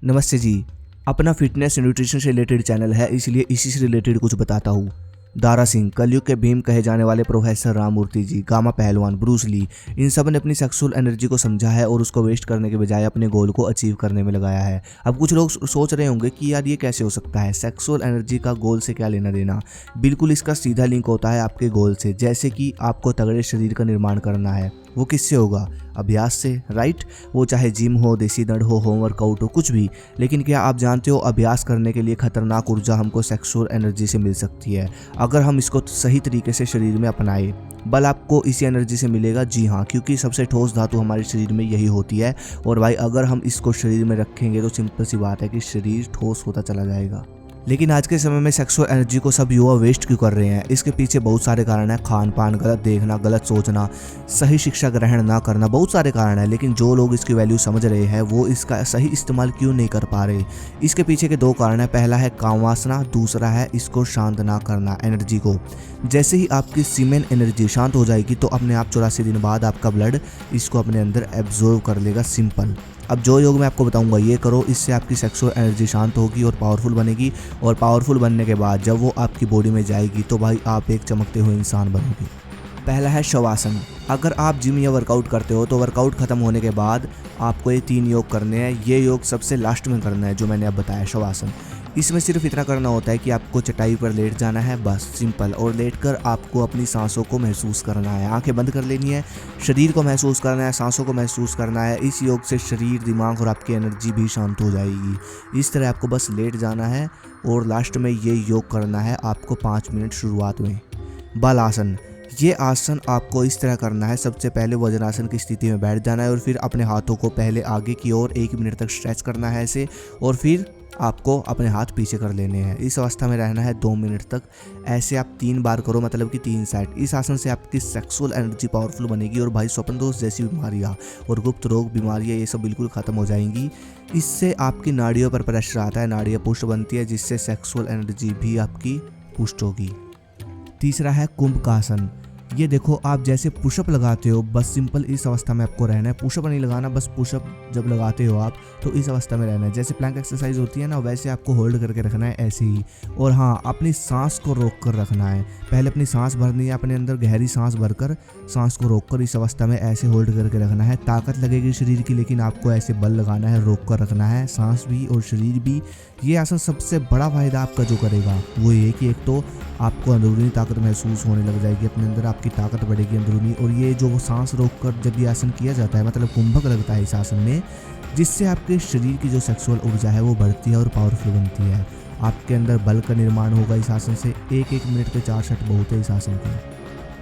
नमस्ते जी। अपना fitness nutrition से रिलेटेड चैनल है, इसलिए इसी से रिलेटेड कुछ बताता हूँ। दारा सिंह, कलयुग के भीम कहे जाने वाले प्रोफेसर राममूर्ति जी, गामा पहलवान, ब्रूस ली, इन सब ने अपनी सेक्सुअल एनर्जी को समझा है और उसको वेस्ट करने के बजाय अपने गोल को अचीव करने में लगाया है। अब कुछ लोग सोच रहे होंगे कि यार ये कैसे हो सकता है, सेक्सुअल एनर्जी का गोल से क्या लेना देना। बिल्कुल इसका सीधा लिंक होता है आपके गोल से। जैसे कि आपको तगड़े शरीर का निर्माण करना है, वो किससे होगा? अभ्यास से, राइट। वो चाहे जिम हो, देसी दंड हो, होम वर्कआउट हो, कुछ भी। लेकिन क्या आप जानते हो, अभ्यास करने के लिए खतरनाक ऊर्जा हमको सेक्सुअल एनर्जी से मिल सकती है, अगर हम इसको सही तरीके से शरीर में अपनाए। बल आपको इसी एनर्जी से मिलेगा, जी हाँ, क्योंकि सबसे ठोस धातु हमारे शरीर में यही होती है। और भाई अगर हम इसको शरीर में रखेंगे तो सिंपल सी बात है कि शरीर ठोस होता चला जाएगा। लेकिन आज के समय में सेक्सुअल एनर्जी को सब युवा वेस्ट क्यों कर रहे हैं? इसके पीछे बहुत सारे कारण हैं। खान पान, गलत देखना, गलत सोचना, सही शिक्षा ग्रहण ना करना, बहुत सारे कारण हैं। लेकिन जो लोग इसकी वैल्यू समझ रहे हैं वो इसका सही इस्तेमाल क्यों नहीं कर पा रहे? इसके पीछे के दो कारण हैं। पहला है काम वासना, दूसरा है इसको शांत ना करना, एनर्जी को। जैसे ही आपकी सीमेन एनर्जी शांत हो जाएगी तो अपने आप 84 दिन बाद आपका ब्लड इसको अपने अंदर एब्जॉर्व कर लेगा, सिंपल। अब जो योग मैं आपको बताऊंगा ये करो, इससे आपकी सेक्सुअल एनर्जी शांत होगी और पावरफुल बनेगी। और पावरफुल बनने के बाद जब वो आपकी बॉडी में जाएगी तो भाई आप एक चमकते हुए इंसान बनोगे। पहला है शवासन। अगर आप जिम या वर्कआउट करते हो तो वर्कआउट खत्म होने के बाद आपको ये 3 योग करने हैं। ये योग सबसे लास्ट में करना है जो मैंने अब बताया, शवासन। इसमें सिर्फ इतना करना होता है कि आपको चटाई पर लेट जाना है, बस, सिंपल। और लेटकर आपको अपनी सांसों को महसूस करना है, आंखें बंद कर लेनी है, शरीर को महसूस करना है, सांसों को महसूस करना है। इस योग से शरीर, दिमाग और आपकी एनर्जी भी शांत हो जाएगी। इस तरह आपको बस लेट जाना है और लास्ट में ये योग करना है आपको 5 मिनट शुरुआत में। बल आसन। ये आसन आपको इस तरह करना है। सबसे पहले वज्रासन की स्थिति में बैठ जाना है और फिर अपने हाथों को पहले आगे की ओर 1 मिनट तक स्ट्रेच करना है ऐसे, और फिर आपको अपने हाथ पीछे कर लेने हैं। इस अवस्था में रहना है 2 मिनट तक। ऐसे आप 3 बार करो, मतलब कि 3 सेट। इस आसन से आपकी सेक्सुअल एनर्जी पावरफुल बनेगी और भाई स्वप्न दोष जैसी बीमारियां और गुप्त रोग बीमारियां ये सब बिल्कुल खत्म हो जाएंगी। इससे आपकी नाड़ियों पर प्रेशर आता है, नाड़ियाँ पुष्ट बनती है, जिससे सेक्सुअल एनर्जी भी आपकी पुष्ट होगी। तीसरा है कुंभ का आसन। ये देखो, आप जैसे पुशअप लगाते हो, बस सिंपल इस अवस्था में आपको रहना है। पुशअप नहीं लगाना, बस पुशअप जब लगाते हो आप तो इस अवस्था में रहना है। जैसे प्लैंक एक्सरसाइज होती है ना, वैसे आपको होल्ड करके रखना है, ऐसे ही। और हाँ, अपनी सांस को रोक कर रखना है। पहले अपनी सांस भरनी है, अपने अंदर गहरी सांस भरकर सांस को रोककर इस अवस्था में ऐसे होल्ड करके रखना है। ताकत लगेगी शरीर की, लेकिन आपको ऐसे बल लगाना है, रोक कर रखना है, सांस भी और शरीर भी। ये आसन सबसे बड़ा फायदा आपका जो करेगा वो ये कि एक तो आपको अंदरूनी ताकत महसूस होने लग जाएगी, अपने अंदर आपकी ताकत बढ़ेगी अंदरूनी। और ये जो सांस रोककर जब ये आसन किया जाता है, मतलब कुंभक लगता है इस आसन में, जिससे आपके शरीर की जो सेक्सुअल ऊर्जा है वो बढ़ती है और पावरफुल बनती है। आपके अंदर बल का निर्माण होगा इस आसन से। 1-1 मिनट के 4 सेट बहुत है इस आसन के।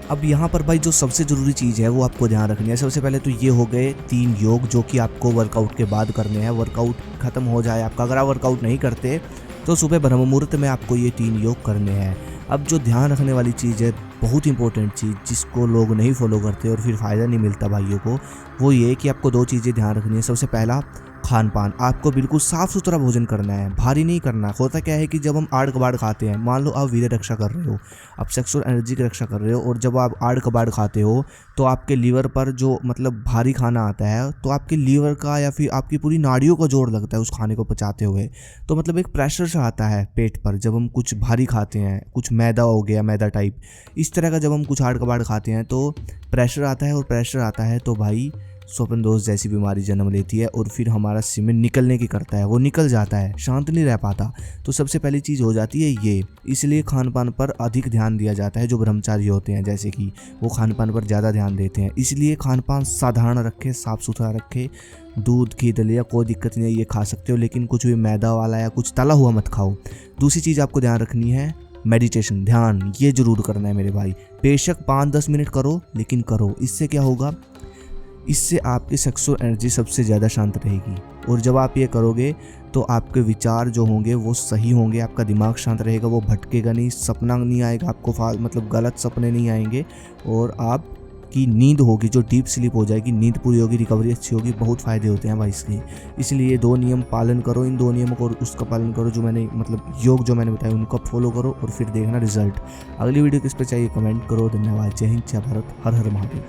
अब यहाँ पर भाई जो सबसे ज़रूरी चीज़ है वो आपको ध्यान रखनी है। सबसे पहले तो ये हो गए 3 योग जो कि आपको वर्कआउट के बाद करने हैं। वर्कआउट खत्म हो जाए आपका, अगर आप वर्कआउट नहीं करते तो सुबह ब्रह्म मुहूर्त में आपको ये 3 योग करने हैं। अब जो ध्यान रखने वाली चीज़ है, बहुत इंपॉर्टेंट चीज़ जिसको लोग नहीं फॉलो करते और फिर फ़ायदा नहीं मिलता भाइयों को, वो ये कि आपको 2 चीज़ें ध्यान रखनी है। सबसे पहला, खान पान। आपको बिल्कुल साफ़ सुथरा भोजन करना है, भारी नहीं करना। होता क्या है कि जब हम आड़ कबाड़ खाते हैं, मान लो आप वीर्य रक्षा कर रहे हो, आप सेक्सुअल एनर्जी की रक्षा कर रहे हो, और जब आप आड़ कबाड़ खाते हो तो आपके लीवर पर जो मतलब भारी खाना आता है, तो आपके लीवर का या फिर आपकी पूरी नाड़ियों का जोर लगता है उस खाने को पचाते हुए। तो मतलब एक प्रेशर सा आता है पेट पर जब हम कुछ भारी खाते हैं, कुछ मैदा हो गया, मैदा टाइप इस तरह का जब हम कुछ आड़ कबाड़ खाते हैं तो प्रेशर आता है, और प्रेशर आता है तो भाई स्वप्न दोष जैसी बीमारी जन्म लेती है और फिर हमारा सीमेन निकलने की करता है, वो निकल जाता है, शांत नहीं रह पाता। तो सबसे पहली चीज़ हो जाती है ये। इसलिए खान पान पर अधिक ध्यान दिया जाता है। जो ब्रह्मचारी होते हैं जैसे कि वो खान पान पर ज़्यादा ध्यान देते हैं, इसलिए खान पान साधारण रखें, साफ़ सुथरा रखें। दूध, घी, दलिया कोई दिक्कत नहीं है, ये खा सकते हो, लेकिन कुछ भी मैदा वाला या कुछ तला हुआ मत खाओ। दूसरी चीज़ आपको ध्यान रखनी है, मेडिटेशन, ध्यान, ये जरूर करना है मेरे भाई। बेशक 5-10 मिनट करो, लेकिन करो। इससे क्या होगा, इससे आपकी सेक्सुअल एनर्जी सबसे ज़्यादा शांत रहेगी। और जब आप ये करोगे तो आपके विचार जो होंगे वो सही होंगे, आपका दिमाग शांत रहेगा, वो भटकेगा नहीं, सपना नहीं आएगा आपको, मतलब गलत सपने नहीं आएंगे, और आपकी नींद होगी जो डीप स्लीप हो जाएगी, नींद पूरी होगी, रिकवरी अच्छी होगी। बहुत फ़ायदे होते हैं भाई इसके। इसलिए 2 नियम पालन करो, इन 2 नियमों को उसका पालन करो जो मैंने मतलब योग जो मैंने बताया उनको फॉलो करो, और फिर देखना रिजल्ट। अगली वीडियो किस पे चाहिए कमेंट करो। धन्यवाद। जय हिंद, जय भारत, हर हर महादेव।